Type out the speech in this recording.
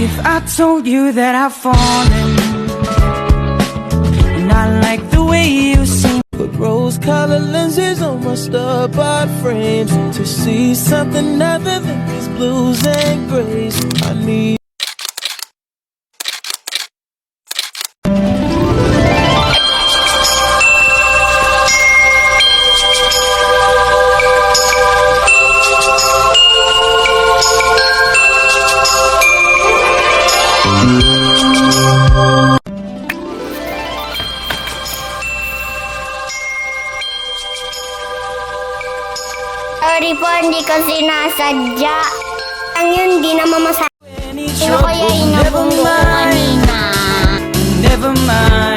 If I told you that I've fallen, and I like the way you sing. Put rose-colored lenses on my stud-bought frames to see something other than these blues and grays. I need Sorry po, hindi ko sinasadya. Ang yun, di na mamasadya. Ano kaya inabunggo ko kanina? Never mind.